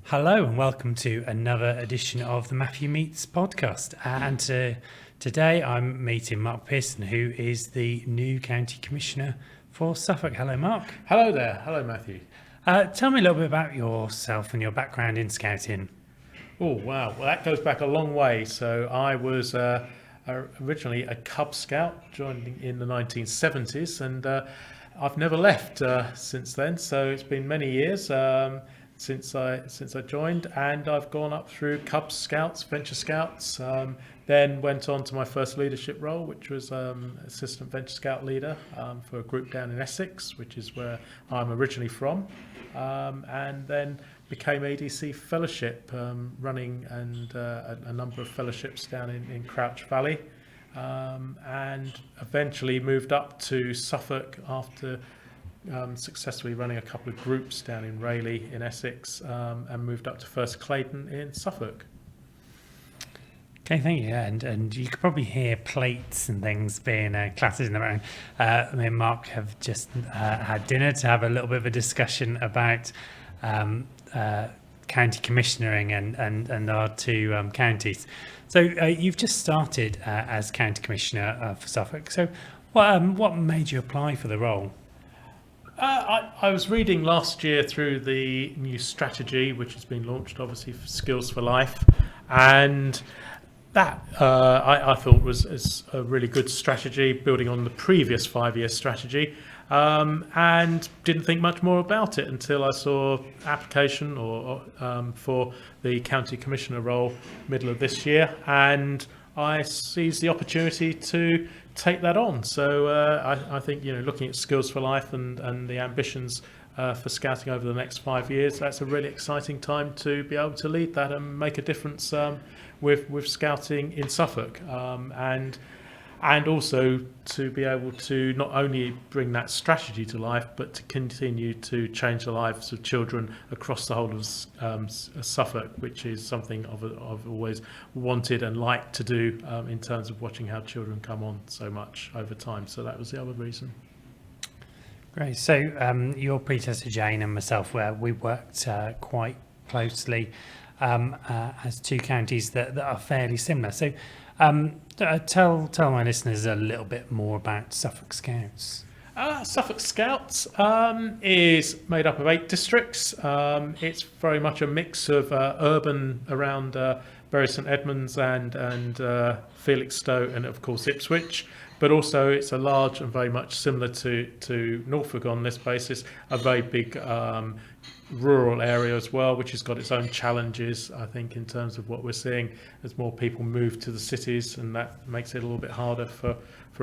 Hello and welcome to another edition of the Matthew Meets podcast. Today I'm meeting Mark Pearson, who is the new County Commissioner for Suffolk. Hello, Mark. Hello there. Hello, Matthew. Tell me a little bit about yourself and your background in scouting. Oh, wow. Well, that goes back a long way. So I was originally a Cub Scout, joining in the 1970s, and I've never left since then. So it's been many years since I joined, and I've gone up through Cub Scouts, Venture Scouts, then went on to my first leadership role, which was Assistant Venture Scout Leader for a group down in Essex, which is where I'm originally from, and then became ADC Fellowship, running and a number of fellowships down in Crouch Valley, and eventually moved up to Suffolk after successfully running a couple of groups down in Rayleigh in Essex, and moved up to First Clayton in Suffolk. Okay, thank you. And you could probably hear plates and things being clattered in the background. Me and Mark have just had dinner to have a little bit of a discussion about county commissionering and our two counties. So you've just started as county commissioner for Suffolk. So what made you apply for the role? I was reading last year through the new strategy, which has been launched, obviously, for Skills for Life, and that I thought was a really good strategy, building on the previous 5-year strategy, and didn't think much more about it until I saw application for the county commissioner role middle of this year, and I seized the opportunity to take that on. So I think, looking at Skills for Life and the ambitions for scouting over the next 5 years, that's a really exciting time to be able to lead that and make a difference with scouting in Suffolk, and also to be able to not only bring that strategy to life, but to continue to change the lives of children across the whole of Suffolk, which is something I've always wanted and liked to do, in terms of watching how children come on so much over time. So that was the other reason. Great. So your predecessor Jane and myself, we worked quite closely as two counties that are fairly similar. So tell my listeners a little bit more about Suffolk Scouts. Suffolk Scouts is made up of 8 districts. It's very much a mix of urban around Bury St Edmunds and Felixstowe, and of course Ipswich. But also it's a large and very much similar to Norfolk on this basis, a very big rural area as well, which has got its own challenges, I think, in terms of what we're seeing as more people move to the cities, and that makes it a little bit harder for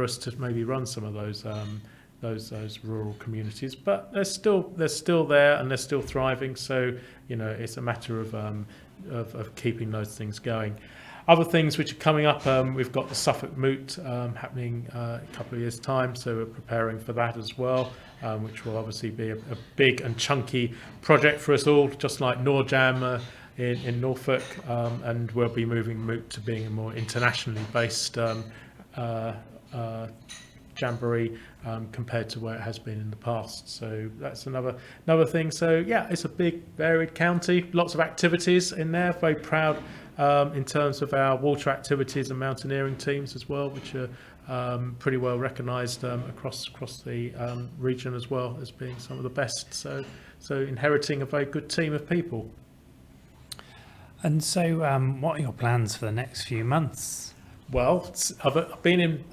us to maybe run some of those rural communities. But they're still there and they're still thriving. So it's a matter of keeping those things going. Other things which are coming up, we've got the Suffolk Moot happening a couple of years' time, so we're preparing for that as well, which will obviously be a big and chunky project for us all, just like Norjam in Norfolk, and we'll be moving Moot to being a more internationally based jamboree compared to where it has been in the past. So that's another thing. So yeah, it's a big varied county, lots of activities in there. Very proud in terms of our water activities and mountaineering teams as well, which are pretty well recognised across the region as well as being some of the best. So inheriting a very good team of people. And so what are your plans for the next few months? Well, I've been in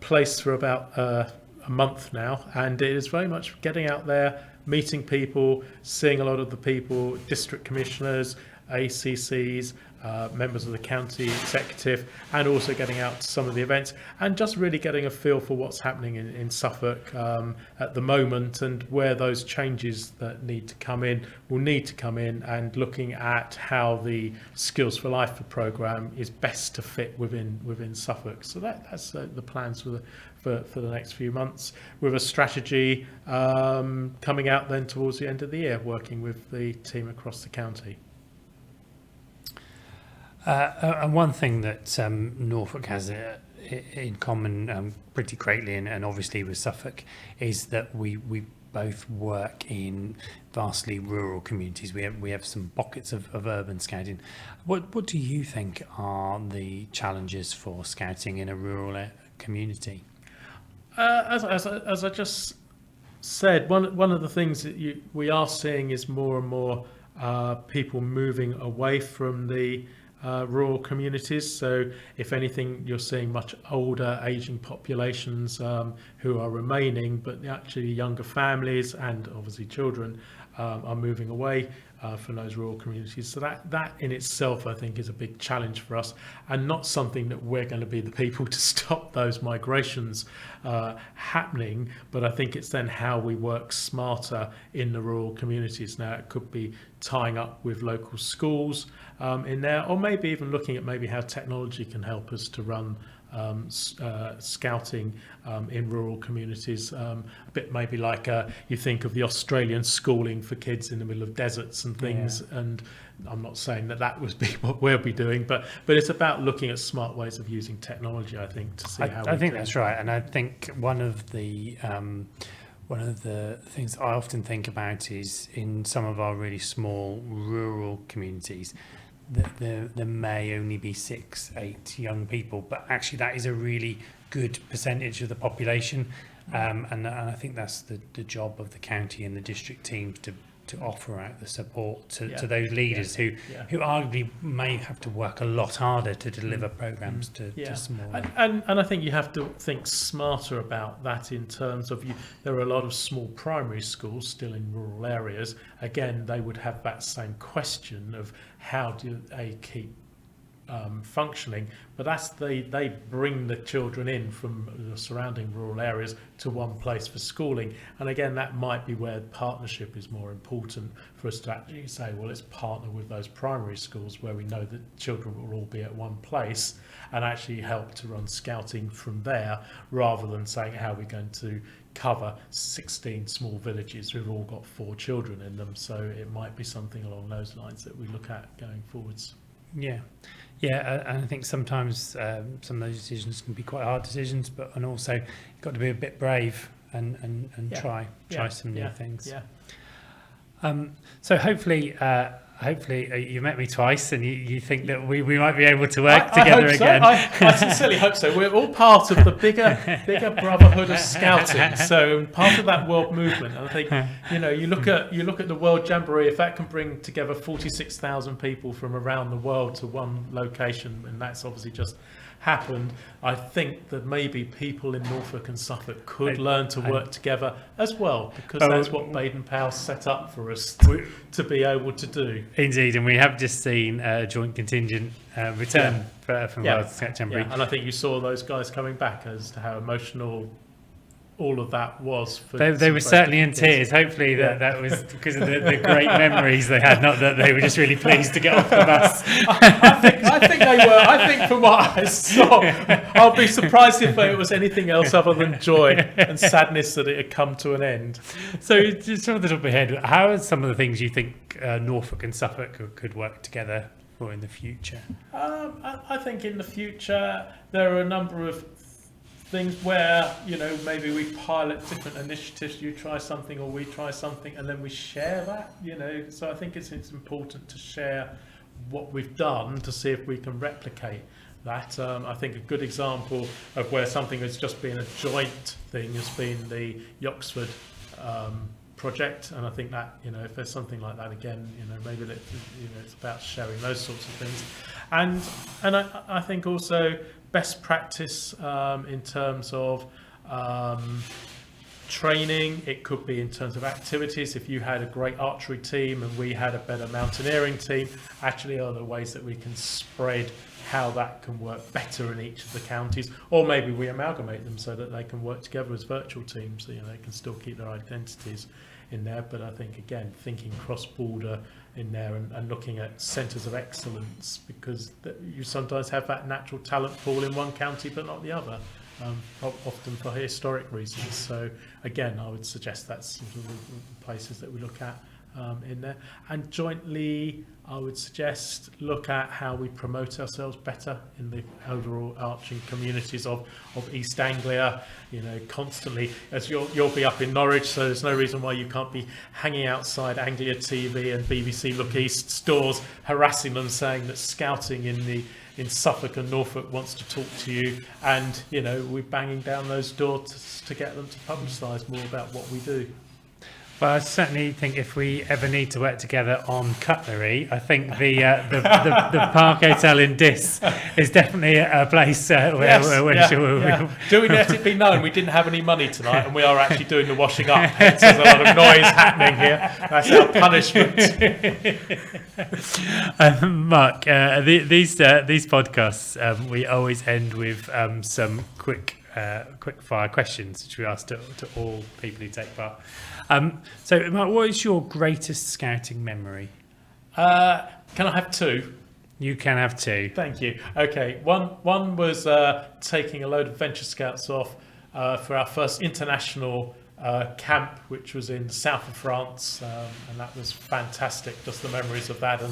place for about a month now, and it is very much getting out there, meeting people, seeing a lot of the people, district commissioners, ACCs, members of the county executive, and also getting out to some of the events and just really getting a feel for what's happening in Suffolk at the moment, and where those changes that will need to come in, and looking at how the Skills for Life programme is best to fit within Suffolk. So that's the plans for the next few months, with a strategy coming out then towards the end of the year, working with the team across the county. And one thing that Norfolk has in common pretty greatly, and obviously with Suffolk, is that we both work in vastly rural communities. We have some pockets of urban scouting. What do you think are the challenges for scouting in a rural community? As I just said, one of the things that we are seeing is more and more people moving away from the rural communities. So if anything, you're seeing much older aging populations who are remaining, but actually younger families and obviously children are moving away from those rural communities. So that in itself, I think, is a big challenge for us, and not something that we're going to be the people to stop those migrations happening. But I think it's then how we work smarter in the rural communities. Now, it could be tying up with local schools in there, or maybe even looking at maybe how technology can help us to run scouting in rural communities, a bit maybe like you think of the Australian schooling for kids in the middle of deserts and things. Yeah. And I'm not saying that would be what we'll be doing, but it's about looking at smart ways of using technology, I think, to see how. I think that's right, and I think one of the things I often think about is in some of our really small rural communities, there may only be 6-8 young people, but actually that is a really good percentage of the population, and I think that's the job of the county and the district teams to offer out the support to those leaders who arguably may have to work a lot harder to deliver programs to small. And I think you have to think smarter about that in terms of there are a lot of small primary schools still in rural areas. Again, they would have that same question of how do they keep functioning, but they bring the children in from the surrounding rural areas to one place for schooling. And again, that might be where partnership is more important for us to actually say, well, let's partner with those primary schools where we know that children will all be at one place, and actually help to run scouting from there, rather than saying how we're going to cover 16 small villages who've all got 4 children in them. So it might be something along those lines that we look at going forwards. Yeah, and I think sometimes some of those decisions can be quite hard decisions, and also you've got to be a bit brave and try some new things. So hopefully you met me twice, and you think that we might be able to work together again. I sincerely hope so. We're all part of the bigger brotherhood of scouting. So part of that world movement. And I think you look at the World Jamboree. If that can bring together 46,000 people from around the world to one location, and that's obviously just happened, I think that maybe people in Norfolk and Suffolk could learn to work together as well, because that's what Baden-Powell set up for us to be able to do. Indeed, and we have just seen a joint contingent return from World Scout Jamboree. And I think you saw those guys coming back as to how emotional all of that was. For they were certainly in tears. Hopefully that was because of the great memories they had, not that they were just really pleased to get off the bus. I think they were. I think from what I saw, I'll be surprised if it was anything else other than joy and sadness that it had come to an end. So just off the top of your head, how are some of the things you think Norfolk and Suffolk could work together for in the future? I think in the future there are a number of things where maybe we pilot different initiatives. You try something or we try something, and then we share that. So I think it's important to share what we've done to see if we can replicate that. I think a good example of where something has just been a joint thing has been the Yoxford project, and I think that if there's something like that again, maybe that it's about sharing those sorts of things, and I think also best practice in terms of training. It could be in terms of activities. If you had a great archery team and we had a better mountaineering team, actually are there ways that we can spread how that can work better in each of the counties, or maybe we amalgamate them so that they can work together as virtual teams, so they can still keep their identities in there. But I think again, thinking cross-border in there and looking at centres of excellence, because you sometimes have that natural talent pool in one county but not the other, often for historic reasons. So again, I would suggest that's sort of the places that we look at in there. And jointly, I would suggest look at how we promote ourselves better in the overall arching communities of East Anglia. You know, constantly, as you'll be up in Norwich, so there's no reason why you can't be hanging outside Anglia TV and BBC Look East stores, harassing them, saying that scouting in Suffolk and Norfolk wants to talk to you, and you know, we're banging down those doors to get them to publicise more about what we do. Well, I certainly think if we ever need to work together on cutlery, I think the Park Hotel in Diss is definitely a place where Do we let it be known we didn't have any money tonight and we are actually doing the washing up? Hence there's a lot of noise happening here. That's our punishment. Mark, these podcasts, we always end with some quick fire questions, which we ask to all people who take part. So, Mark, what is your greatest scouting memory? Can I have two? You can have two. Thank you. Okay, one was taking a load of venture scouts off for our first international camp, which was in the south of France, and that was fantastic. Just the memories of that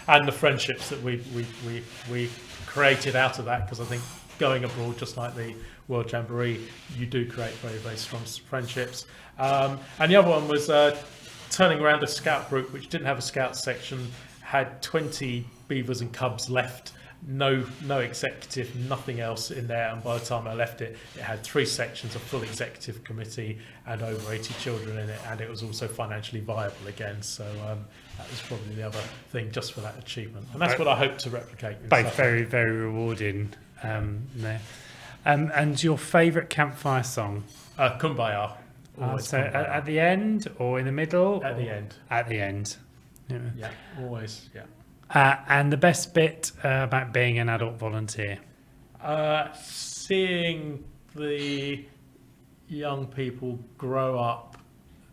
and the friendships that we created out of that, because I think going abroad, just like the World Jamboree, you do create very, very strong friendships. And the other one was turning around a scout group which didn't have a scout section, had 20 beavers and cubs left, no executive, nothing else in there, and by the time I left it, it had 3 sections, a full executive committee and over 80 children in it, and it was also financially viable again. So that was probably the other thing, just for that achievement, and that's what I hope to replicate. Both very, very rewarding there. And your favourite campfire song? Kumbaya. So at the end or in the middle? At the end. At the end. Yeah, always, yeah. And the best bit about being an adult volunteer? Seeing the young people grow up,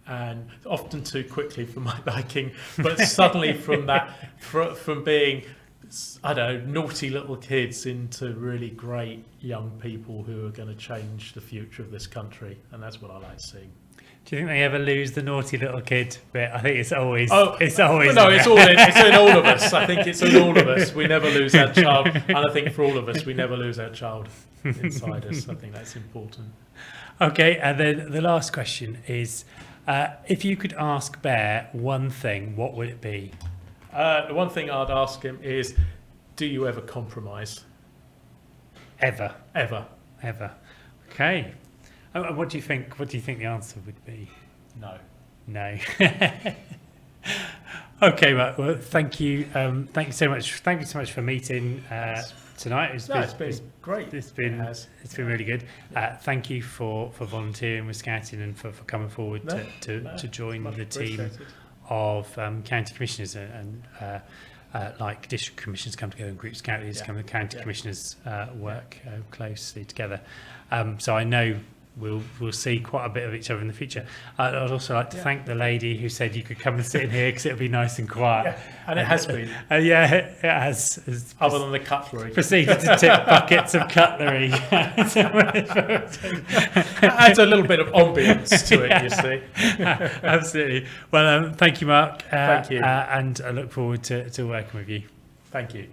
and often too quickly for my liking, but suddenly from being, I don't know, naughty little kids into really great young people who are going to change the future of this country, and that's what I like seeing. Do you think they ever lose the naughty little kid bit? I think it's always. No, it's in all of us. I think it's in all of us. We never lose our child, and I think for all of us, we never lose our child inside us. I think that's important. Okay, and then the last question is, if you could ask Bear one thing, what would it be? The one thing I'd ask him is, do you ever compromise? Ever. Okay. And what do you think? What do you think the answer would be? No. Okay, Mark. Well, thank you. Thank you so much. Thank you so much for meeting tonight. It's been great. It's been really good. Thank you for volunteering with Scouting and for coming forward to join the team of county commissioners and like district commissioners come together and group scout leaders come, the county commissioners work closely together. So I know we'll see quite a bit of each other in the future. I'd also like to thank the lady who said you could come and sit in here because it'll be nice and quiet. And it has been. It has. Other than the cutlery. Proceeded to tip buckets of cutlery. Adds a little bit of ambience to it, you see. Absolutely. Well, thank you, Mark. Thank you. And I look forward to working with you. Thank you.